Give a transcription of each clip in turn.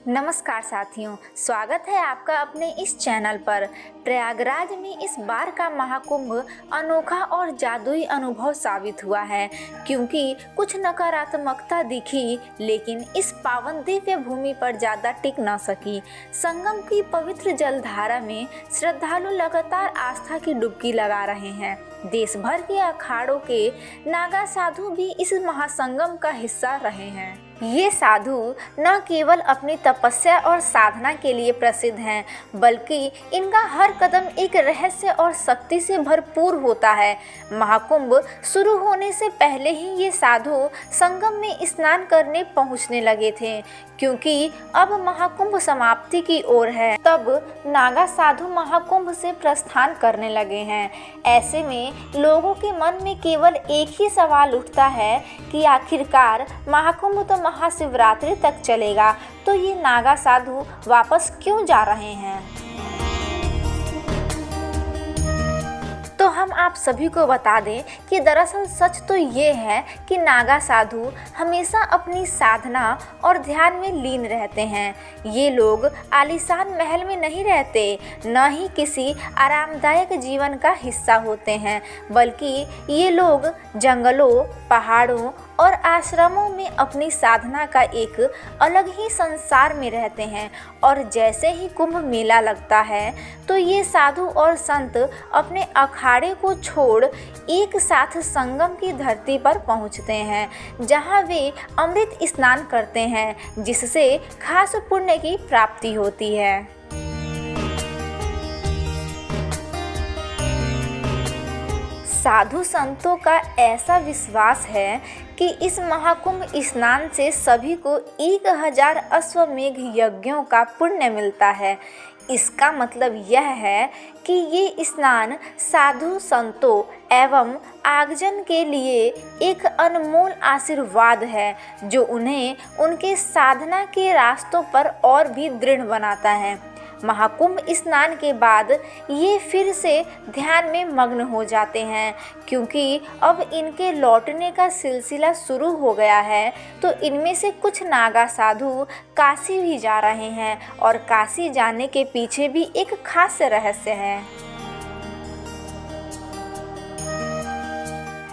नमस्कार साथियों, स्वागत है आपका अपने इस चैनल पर। प्रयागराज में इस बार का महाकुंभ अनोखा और जादुई अनुभव साबित हुआ है, क्योंकि कुछ नकारात्मकता दिखी लेकिन इस पावन दिव्य भूमि पर ज़्यादा टिक न सकी। संगम की पवित्र जलधारा में श्रद्धालु लगातार आस्था की डुबकी लगा रहे हैं। देश भर के अखाड़ों के नागा साधु भी इस महासंगम का हिस्सा रहे हैं। ये साधु न केवल अपनी तपस्या और साधना के लिए प्रसिद्ध हैं, बल्कि इनका हर कदम एक रहस्य और शक्ति से भरपूर होता है। महाकुंभ शुरू होने से पहले ही ये साधु संगम में स्नान करने पहुंचने लगे थे, क्योंकि अब महाकुंभ समाप्ति की ओर है। तब नागा साधु महाकुंभ से प्रस्थान करने लगे हैं। ऐसे में लोगों के मन में केवल एक ही सवाल उठता है कि आखिरकार महाकुंभ तो महाशिवरात्रि तक चलेगा, तो ये नागा साधु वापस क्यों जा रहे हैं? तो हम आप सभी को बता दें कि दरअसल सच तो ये है कि नागा साधु हमेशा अपनी साधना और ध्यान में लीन रहते हैं। ये लोग आलीशान महल में नहीं रहते, न ही किसी आरामदायक जीवन का हिस्सा होते हैं, बल्कि ये लोग जंगलों, पहाड़ों और आश्रमों में अपनी साधना का एक अलग ही संसार में रहते हैं। और जैसे ही कुंभ मेला लगता है तो ये साधु और संत अपने अखाड़े को छोड़ एक साथ संगम की धरती पर पहुंचते हैं, जहां वे अमृत स्नान करते हैं, जिससे खास पुण्य की प्राप्ति होती है। साधु संतों का ऐसा विश्वास है कि इस महाकुंभ स्नान से सभी को 1000 अश्वमेघ यज्ञों का पुण्य मिलता है। इसका मतलब यह है कि ये स्नान साधु संतों एवं आगजन के लिए एक अनमोल आशीर्वाद है, जो उन्हें उनके साधना के रास्तों पर और भी दृढ़ बनाता है। महाकुंभ स्नान के बाद ये फिर से ध्यान में मग्न हो जाते हैं, क्योंकि अब इनके लौटने का सिलसिला शुरू हो गया है। तो इनमें से कुछ नागा साधु काशी भी जा रहे हैं, और काशी जाने के पीछे भी एक खास रहस्य है।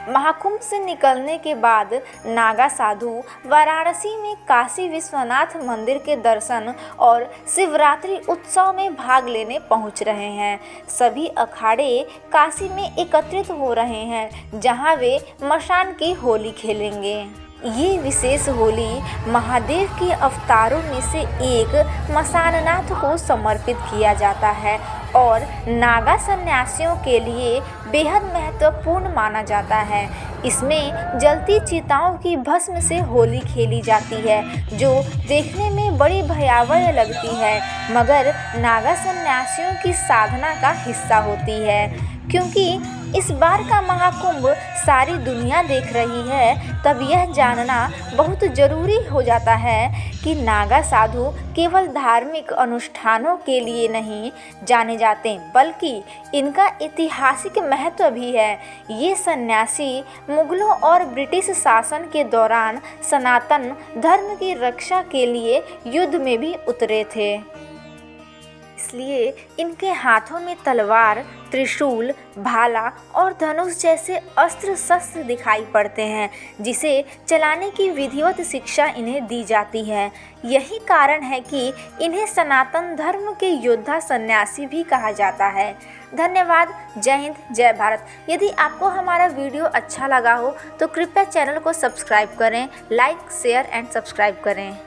महाकुंभ से निकलने के बाद नागा साधु वाराणसी में काशी विश्वनाथ मंदिर के दर्शन और शिवरात्रि उत्सव में भाग लेने पहुंच रहे हैं। सभी अखाड़े काशी में एकत्रित हो रहे हैं, जहां वे मशान की होली खेलेंगे। ये विशेष होली महादेव के अवतारों में से एक मसाननाथ को समर्पित किया जाता है और नागा सन्यासियों के लिए बेहद महत्वपूर्ण माना जाता है। इसमें जलती चिताओं की भस्म से होली खेली जाती है, जो देखने में बड़ी भयावह लगती है, मगर नागा सन्यासियों की साधना का हिस्सा होती है। क्योंकि इस बार का महाकुंभ सारी दुनिया देख रही है, तब यह जानना बहुत ज़रूरी हो जाता है कि नागा साधु केवल धार्मिक अनुष्ठानों के लिए नहीं जाने जाते, बल्कि इनका ऐतिहासिक महत्व भी है। ये सन्यासी मुगलों और ब्रिटिश शासन के दौरान सनातन धर्म की रक्षा के लिए युद्ध में भी उतरे थे, इसलिए इनके हाथों में तलवार, त्रिशूल, भाला और धनुष जैसे अस्त्र शस्त्र दिखाई पड़ते हैं, जिसे चलाने की विधिवत शिक्षा इन्हें दी जाती है। यही कारण है कि इन्हें सनातन धर्म के योद्धा सन्यासी भी कहा जाता है। धन्यवाद। जय हिंद, जय भारत। यदि आपको हमारा वीडियो अच्छा लगा हो तो कृपया चैनल को सब्सक्राइब करें, लाइक, शेयर एंड सब्सक्राइब करें।